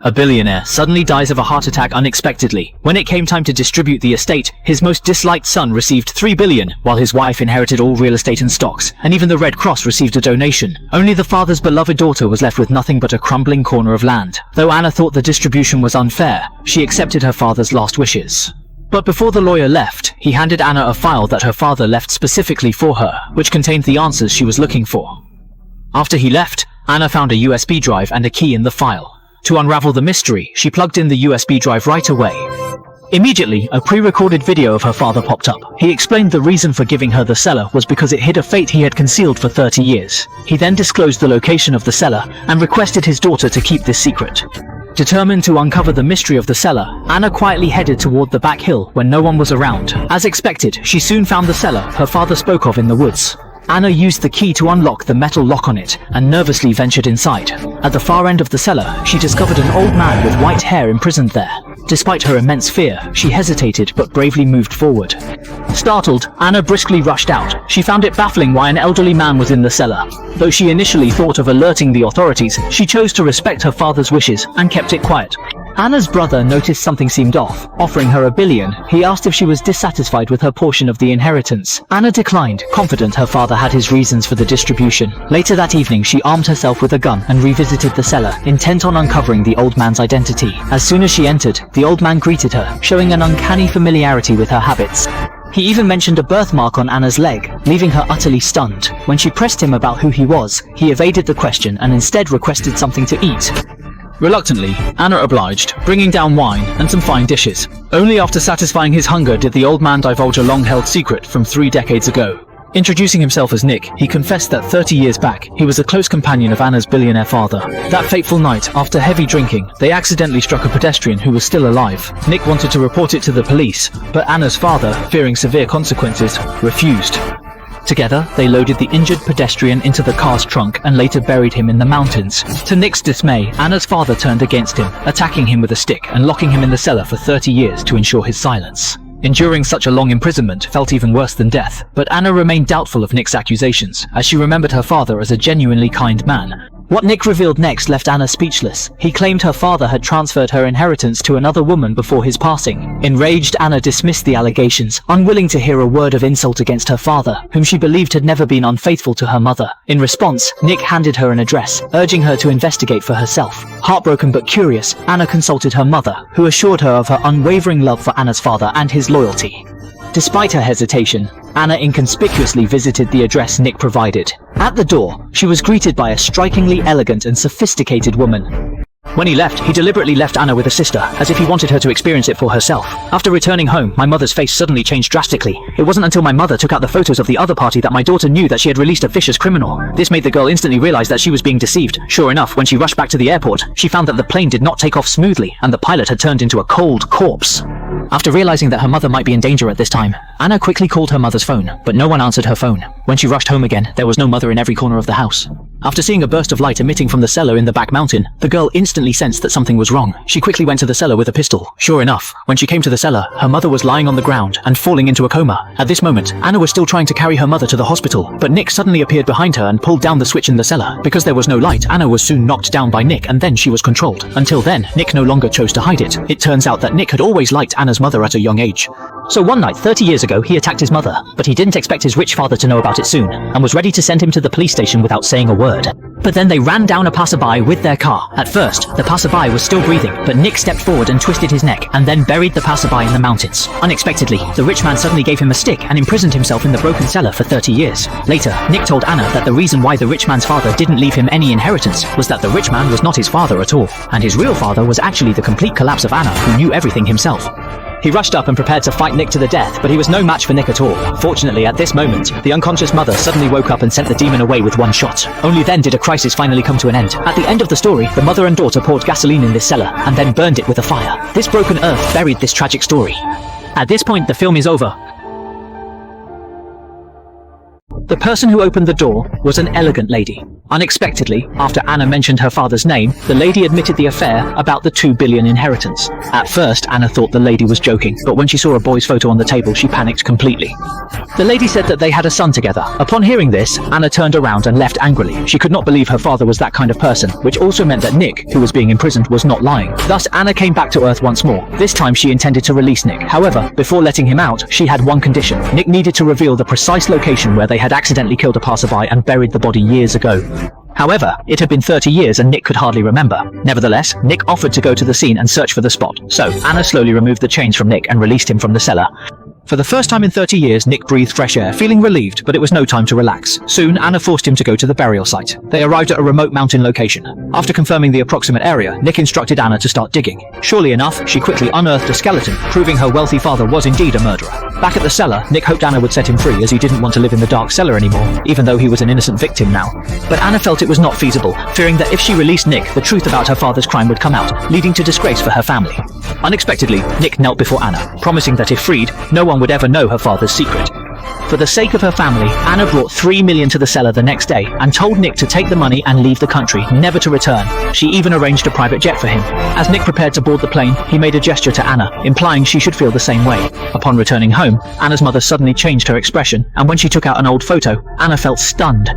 A billionaire suddenly dies of a heart attack unexpectedly. When it came time to distribute the estate, his most disliked son received $3 billion, while his wife inherited all real estate and stocks, and even the Red Cross received a donation. Only the father's beloved daughter was left with nothing but a crumbling corner of land. Though Anna thought the distribution was unfair, she accepted her father's last wishes. But before the lawyer left, he handed Anna a file that her father left specifically for her, which contained the answers she was looking for. After he left, Anna found a USB drive and a key in the file. To unravel the mystery, she plugged in the USB drive right away. Immediately, a pre-recorded video of her father popped up. He explained the reason for giving her the cellar was because it hid a fate he had concealed for 30 years. He then disclosed the location of the cellar and requested his daughter to keep this secret. Determined to uncover the mystery of the cellar, Anna quietly headed toward the back hill when no one was around. As expected, she soon found the cellar her father spoke of in the woods. Anna used the key to unlock the metal lock on it and nervously ventured inside. At the far end of the cellar, she discovered an old man with white hair imprisoned there. Despite her immense fear, she hesitated but bravely moved forward. Startled, Anna briskly rushed out. She found it baffling why an elderly man was in the cellar. Though she initially thought of alerting the authorities, she chose to respect her father's wishes and kept it quiet. Anna's brother noticed something seemed off. Offering her $1 billion, he asked if she was dissatisfied with her portion of the inheritance. Anna declined, confident her father had his reasons for the distribution. Later that evening, she armed herself with a gun and revisited the cellar, intent on uncovering the old man's identity. As soon as she entered, the old man greeted her, showing an uncanny familiarity with her habits. He even mentioned a birthmark on Anna's leg, leaving her utterly stunned. When she pressed him about who he was, he evaded the question and instead requested something to eat. Reluctantly, Anna obliged, bringing down wine and some fine dishes. Only after satisfying his hunger did the old man divulge a long-held secret from 3 decades ago. Introducing himself as Nick, he confessed that 30 years back, he was a close companion of Anna's billionaire father. That fateful night, after heavy drinking, they accidentally struck a pedestrian who was still alive. Nick wanted to report it to the police, but Anna's father, fearing severe consequences, refused. Together, they loaded the injured pedestrian into the car's trunk and later buried him in the mountains. To Nick's dismay, Anna's father turned against him, attacking him with a stick and locking him in the cellar for 30 years to ensure his silence. Enduring such a long imprisonment felt even worse than death, but Anna remained doubtful of Nick's accusations, as she remembered her father as a genuinely kind man. What Nick revealed next left Anna speechless. He claimed her father had transferred her inheritance to another woman before his passing. Enraged, Anna dismissed the allegations, unwilling to hear a word of insult against her father, whom she believed had never been unfaithful to her mother. In response, Nick handed her an address, urging her to investigate for herself. Heartbroken but curious, Anna consulted her mother, who assured her of her unwavering love for Anna's father and his loyalty. Despite her hesitation, Anna inconspicuously visited the address Nick provided. At the door, she was greeted by a strikingly elegant and sophisticated woman. When he left, he deliberately left Anna with a sister, as if he wanted her to experience it for herself. After returning home, my mother's face suddenly changed drastically. It wasn't until my mother took out the photos of the other party that my daughter knew that she had released a vicious criminal. This made the girl instantly realize that she was being deceived. Sure enough, when she rushed back to the airport, she found that the plane did not take off smoothly, and the pilot had turned into a cold corpse. After realizing that her mother might be in danger at this time, Anna quickly called her mother's phone, but no one answered her phone. When she rushed home again, there was no mother in every corner of the house. After seeing a burst of light emitting from the cellar in the back mountain, the girl instantly sensed that something was wrong. She quickly went to the cellar with a pistol. Sure enough, when she came to the cellar, her mother was lying on the ground and falling into a coma. At this moment, Anna was still trying to carry her mother to the hospital, but Nick suddenly appeared behind her and pulled down the switch in the cellar. Because there was no light, Anna was soon knocked down by Nick, and then she was controlled. Until then, Nick no longer chose to hide it. It turns out that Nick had always liked Anna's mother at a young age. So one night, 30 years ago, he attacked his mother, but he didn't expect his rich father to know about it soon, and was ready to send him to the police station without saying a word. But then they ran down a passerby with their car. At first, the passerby was still breathing, but Nick stepped forward and twisted his neck, and then buried the passerby in the mountains. Unexpectedly, the rich man suddenly gave him a stick and imprisoned himself in the broken cellar for 30 years. Later, Nick told Anna that the reason why the rich man's father didn't leave him any inheritance was that the rich man was not his father at all, and his real father was actually the complete collapse of Anna, who knew everything himself. He rushed up and prepared to fight Nick to the death, but he was no match for Nick at all. Fortunately, at this moment, the unconscious mother suddenly woke up and sent the demon away with one shot. Only then did a crisis finally come to an end. At the end of the story, the mother and daughter poured gasoline in this cellar, and then burned it with a fire. This broken earth buried this tragic story. At this point, the film is over. The person who opened the door was an elegant lady. Unexpectedly, after Anna mentioned her father's name, the lady admitted the affair about the 2 billion inheritance. At first, Anna thought the lady was joking, but when she saw a boy's photo on the table, she panicked completely. The lady said that they had a son together. Upon hearing this, Anna turned around and left angrily. She could not believe her father was that kind of person, which also meant that Nick, who was being imprisoned, was not lying. Thus, Anna came back to Earth once more. This time she intended to release Nick. However, before letting him out, she had one condition. Nick needed to reveal the precise location where they had accidentally killed a passerby and buried the body years ago. However, it had been 30 years and Nick could hardly remember. Nevertheless, Nick offered to go to the scene and search for the spot. So, Anna slowly removed the chains from Nick and released him from the cellar. For the first time in 30 years, Nick breathed fresh air, feeling relieved, but it was no time to relax. Soon, Anna forced him to go to the burial site. They arrived at a remote mountain location. After confirming the approximate area, Nick instructed Anna to start digging. Surely enough, she quickly unearthed a skeleton, proving her wealthy father was indeed a murderer. Back at the cellar, Nick hoped Anna would set him free as he didn't want to live in the dark cellar anymore, even though he was an innocent victim now. But Anna felt it was not feasible, fearing that if she released Nick, the truth about her father's crime would come out, leading to disgrace for her family. Unexpectedly, Nick knelt before Anna, promising that if freed, no one would ever know her father's secret. For the sake of her family, Anna brought 3 million to the cellar the next day and told Nick to take the money and leave the country, never to return. She even arranged a private jet for him. As Nick prepared to board the plane, he made a gesture to Anna, implying she should feel the same way. Upon returning home, Anna's mother suddenly changed her expression, and when she took out an old photo, Anna felt stunned.